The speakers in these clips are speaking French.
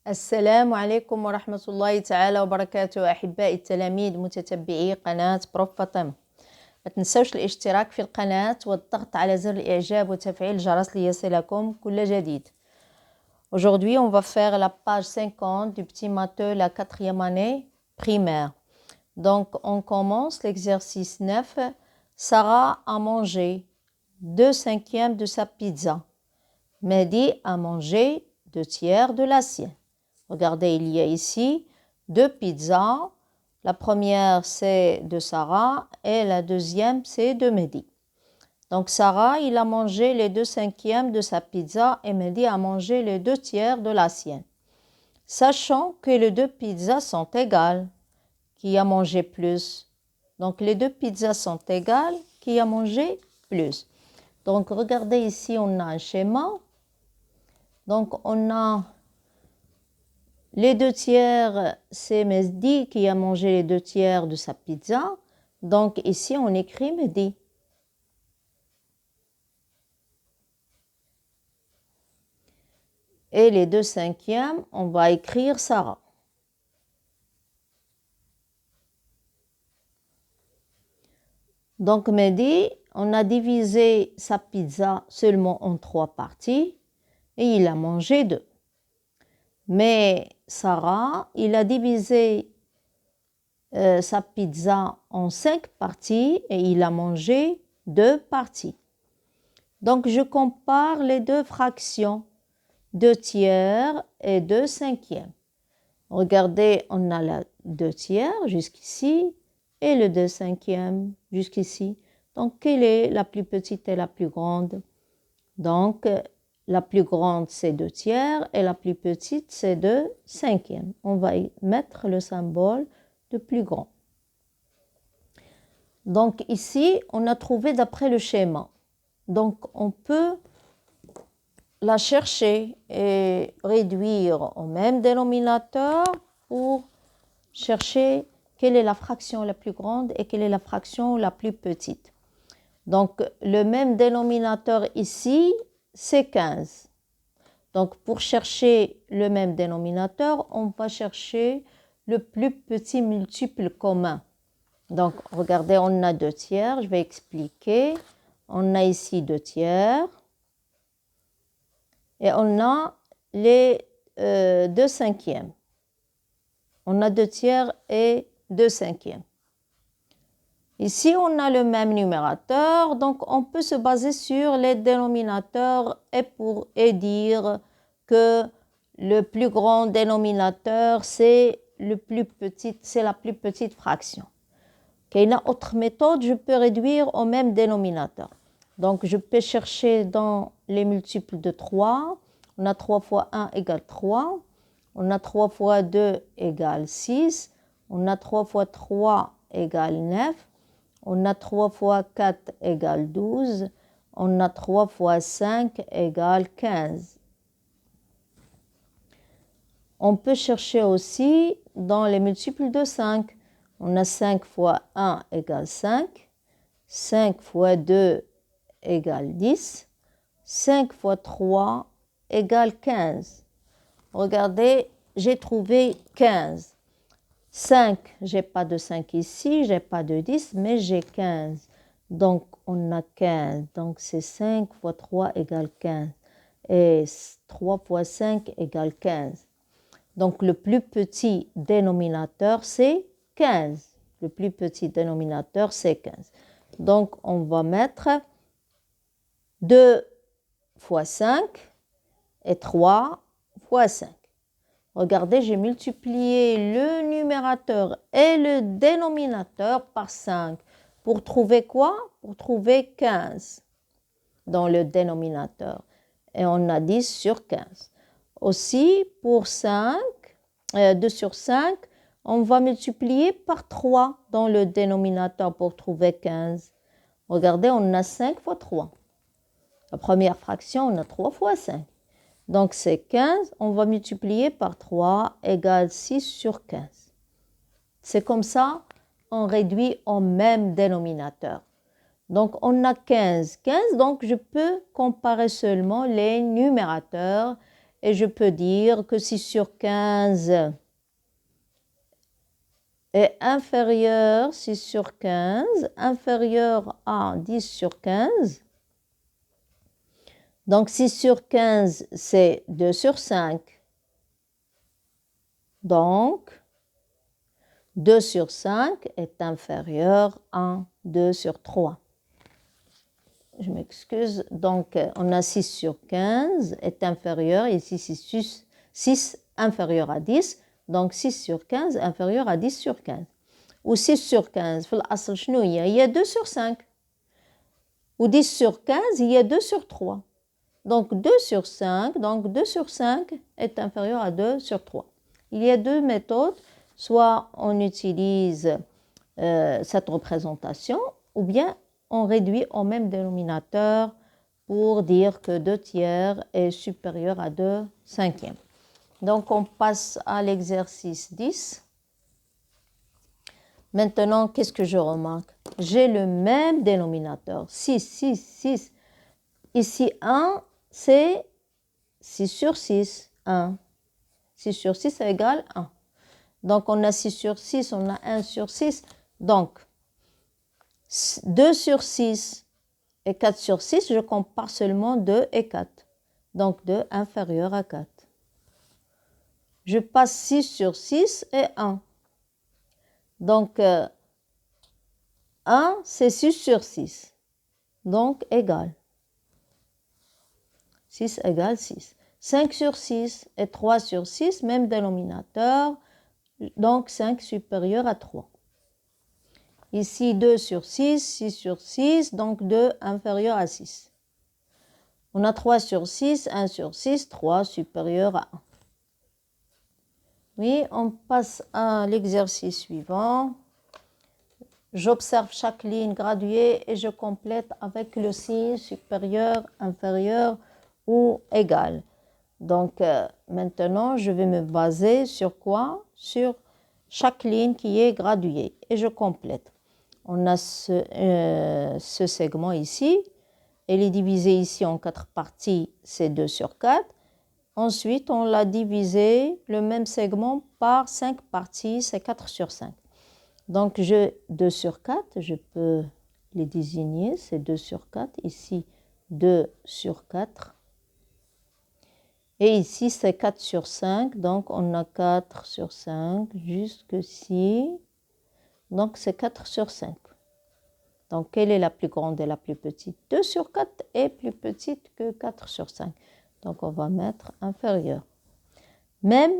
السلام عليكم ورحمة الله تعالى وبركاته أحبائي التلاميذ متتبعي قناة بروف فاطمة. ما تنسوش الاشتراك في القناة والضغط على زر الإعجاب وتفعيل الجرس ليصلكم كل جديد. Aujourd'hui, on va faire la page 50 du petit matheux, la 4e année primaire. Donc, on commence l'exercice 9. Sarah a mangé 2/5 de sa pizza. Mehdi a mangé 2/3 de la sienne. Regardez, il y a ici 2 pizzas. La première, c'est de Sarah et la deuxième, c'est de Mehdi. Donc, Sarah, il a mangé les 2/5 de sa pizza et Mehdi a mangé les 2/3 de la sienne. Sachant que les 2 pizzas sont égales, qui a mangé plus? Donc, les 2 pizzas sont égales, qui a mangé plus? Donc, regardez ici, on a un schéma. Donc, on a les 2/3, c'est Mehdi qui a mangé les 2/3 de sa pizza. Donc, ici, on écrit Mehdi. Et les 2/5, on va écrire Sarah. Donc, Mehdi, on a divisé sa pizza seulement en 3 parties et il a mangé 2. Mais Sarah, il a divisé sa pizza en 5 parties et il a mangé 2 parties. Donc, je compare les 2 fractions, 2/3 et 2/5. Regardez, on a la 2/3 jusqu'ici et le 2/5 jusqu'ici. Donc, quelle est la plus petite et la plus grande? Donc, la plus grande, c'est 2/3 et la plus petite, c'est 2/5. On va y mettre le symbole de plus grand. Donc, ici, on a trouvé d'après le schéma. Donc, on peut la chercher et réduire au même dénominateur pour chercher quelle est la fraction la plus grande et quelle est la fraction la plus petite. Donc, le même dénominateur ici, c'est 15. Donc, pour chercher le même dénominateur, on va chercher le plus petit multiple commun. Donc, regardez, on a 2/3, je vais expliquer. On a ici 2/3 et on a les 2/5. On a 2/3 et 2/5. Ici, on a le même numérateur, donc on peut se baser sur les dénominateurs et dire que le plus grand dénominateur, c'est la plus petite fraction. Il y a une autre méthode, je peux réduire au même dénominateur. Donc, je peux chercher dans les multiples de 3. On a 3 fois 1 égale 3. On a 3 fois 2 égale 6. On a 3 fois 3 égale 9. On a 3 fois 4 égale 12. On a 3 fois 5 égale 15. On peut chercher aussi dans les multiples de 5. On a 5 fois 1 égale 5. 5 fois 2 égale 10. 5 fois 3 égale 15. Regardez, j'ai trouvé 15. 5, je n'ai pas de 5 ici, je n'ai pas de 10, mais j'ai 15. Donc, on a 15. Donc, c'est 5 fois 3 égale 15. Et 3 fois 5 égale 15. Donc, le plus petit dénominateur, c'est 15. Le plus petit dénominateur, c'est 15. Donc, on va mettre 2 fois 5 et 3 fois 5. Regardez, j'ai multiplié le numérateur et le dénominateur par 5. Pour trouver quoi? Pour trouver 15 dans le dénominateur. Et on a 10 sur 15. Aussi, pour 2 sur 5, on va multiplier par 3 dans le dénominateur pour trouver 15. Regardez, on a 5 fois 3. La première fraction, on a 3 fois 5. Donc, c'est 15, on va multiplier par 3 égale 6 sur 15. C'est comme ça, on réduit au même dénominateur. Donc, on a 15. 15, donc je peux comparer seulement les numérateurs et je peux dire que 6 sur 15 est inférieur, 6 sur 15, inférieur à 10 sur 15. Donc 6 sur 15, c'est 2 sur 5. Donc 2 sur 5 est inférieur à 2 sur 3. Je m'excuse. Donc on a 6 sur 15 est inférieur, ici 6 inférieur à 10. Donc 6 sur 15 inférieur à 10 sur 15. Ou 6 sur 15, il y a 2 sur 5. Ou 10 sur 15, il y a 2 sur 3. Donc 2 sur 5, donc 2 sur 5 est inférieur à 2 sur 3. Il y a deux méthodes, soit on utilise cette représentation, ou bien on réduit au même dénominateur pour dire que 2 tiers est supérieur à 2 cinquièmes. Donc on passe à l'exercice 10. Maintenant, qu'est-ce que je remarque? J'ai le même dénominateur, 6, 6, 6. Ici, 1, c'est 6 sur 6, 1. 6 sur 6 égale 1. Donc, on a 6 sur 6, on a 1 sur 6. Donc, 2 sur 6 et 4 sur 6, je compare seulement 2 et 4. Donc, 2 inférieur à 4. Je passe 6 sur 6 et 1. Donc, 1, c'est 6 sur 6. Donc, égal. 6 égale 6. 5 sur 6 et 3 sur 6, même dénominateur. Donc, 5 supérieur à 3. Ici, 2 sur 6, 6 sur 6, donc 2 inférieur à 6. On a 3 sur 6, 1 sur 6, 3 supérieur à 1. Oui, on passe à l'exercice suivant. J'observe chaque ligne graduée et je complète avec le signe supérieur, inférieur ou égal. Donc, maintenant, je vais me baser sur quoi? Sur chaque ligne qui est graduée et je complète. On a ce segment ici. Il est divisé ici en 4 parties, c'est 2 sur 4. Ensuite, on l'a divisé, le même segment, par 5 parties, c'est 4 sur 5. Donc, 2 sur 4, je peux les désigner, c'est 2 sur 4. Ici, 2 sur 4. Et ici, c'est 4 sur 5. Donc, on a 4 sur 5 jusqu'ici. Donc, c'est 4 sur 5. Donc, quelle est la plus grande et la plus petite? 2 sur 4 est plus petite que 4 sur 5. Donc, on va mettre inférieur. Même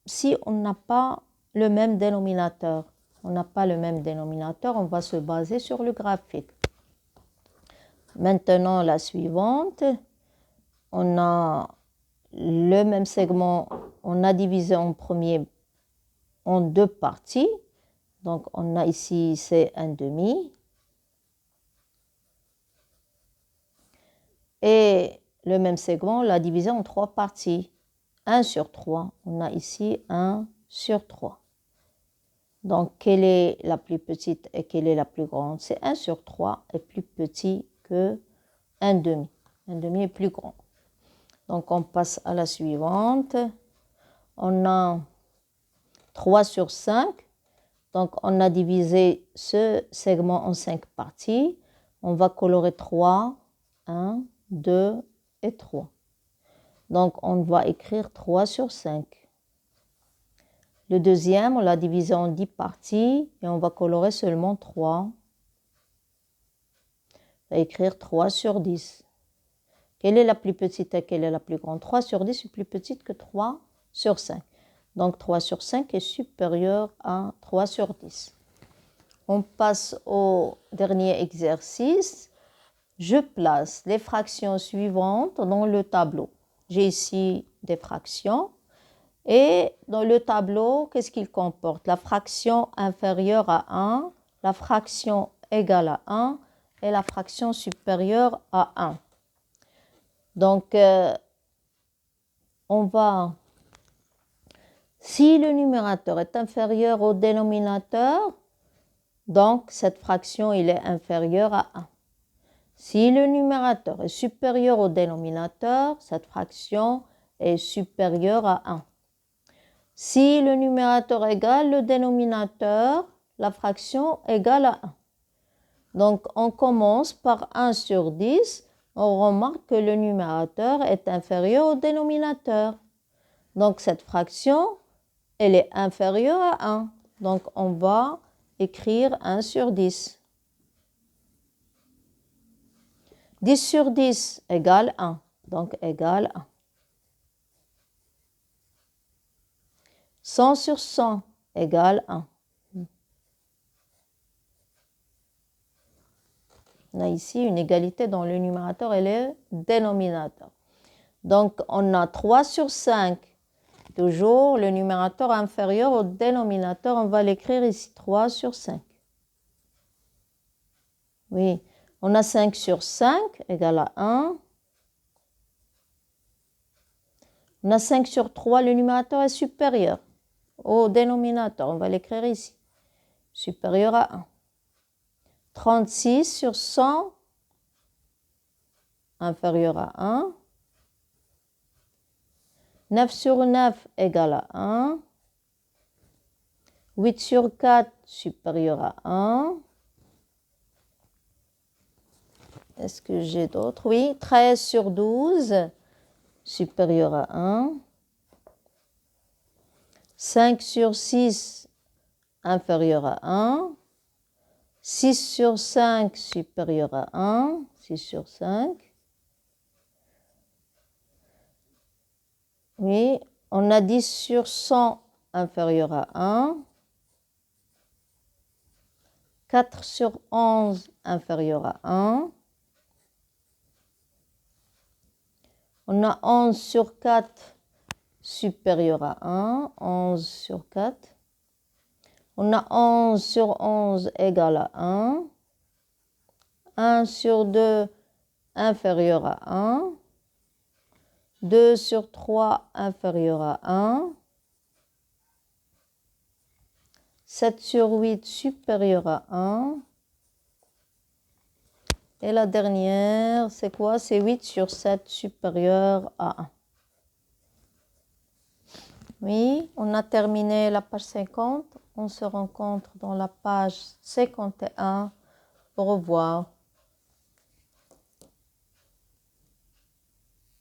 si on n'a pas le même dénominateur. On n'a pas le même dénominateur, on va se baser sur le graphique. Maintenant, la suivante. On a le même segment, on a divisé en premier en 2 parties. Donc, on a ici, c'est 1/2. Et le même segment, on l'a divisé en 3 parties. 1 sur 3. On a ici 1 sur 3. Donc, quelle est la plus petite et quelle est la plus grande? C'est 1 sur 3 est plus petit que 1/2. 1/2 est plus grand. Donc, on passe à la suivante. On a 3 sur 5. Donc, on a divisé ce segment en 5 parties. On va colorer 3, 1, 2 et 3. Donc, on va écrire 3 sur 5. Le deuxième, on l'a divisé en 10 parties et on va colorer seulement 3. On va écrire 3 sur 10. Quelle est la plus petite et quelle est la plus grande? 3 sur 10 est plus petite que 3 sur 5. Donc 3 sur 5 est supérieur à 3 sur 10. On passe au dernier exercice. Je place les fractions suivantes dans le tableau. J'ai ici des fractions. Et dans le tableau, qu'est-ce qu'il comporte? La fraction inférieure à 1, la fraction égale à 1 et la fraction supérieure à 1. Donc, on va... Si le numérateur est inférieur au dénominateur, donc cette fraction il est inférieure à 1. Si le numérateur est supérieur au dénominateur, cette fraction est supérieur à 1. Si le numérateur égale le dénominateur, la fraction égale à 1. Donc, on commence par 1 sur 10. On remarque que le numérateur est inférieur au dénominateur. Donc, cette fraction, elle est inférieure à 1. Donc, on va écrire 1 sur 10. 10 sur 10 égale 1. Donc, égale 1. 100 sur 100 égale 1. On a ici une égalité dans le numérateur et le dénominateur. Donc, on a 3 sur 5. Toujours le numérateur inférieur au dénominateur. On va l'écrire ici, 3 sur 5. Oui, on a 5 sur 5 égale à 1. On a 5 sur 3, le numérateur est supérieur au dénominateur. On va l'écrire ici, supérieur à 1. 36 sur 100, inférieur à 1. 9 sur 9 égale à 1. 8 sur 4, supérieur à 1. Est-ce que j'ai d'autres? Oui, 13 sur 12, supérieur à 1. 5 sur 6, inférieur à 1. 6 sur 5, supérieur à 1. 6 sur 5. Oui, on a 10 sur 100, inférieur à 1. 4 sur 11, inférieur à 1. On a 11 sur 4, supérieur à 1. 11 sur 4. On a 11 sur 11 égale à 1. 1 sur 2 inférieur à 1. 2 sur 3 inférieur à 1. 7 sur 8 supérieur à 1. Et la dernière, c'est quoi? C'est 8 sur 7 supérieur à 1. Oui, on a terminé la page 50. On se rencontre dans la page 51. Au revoir.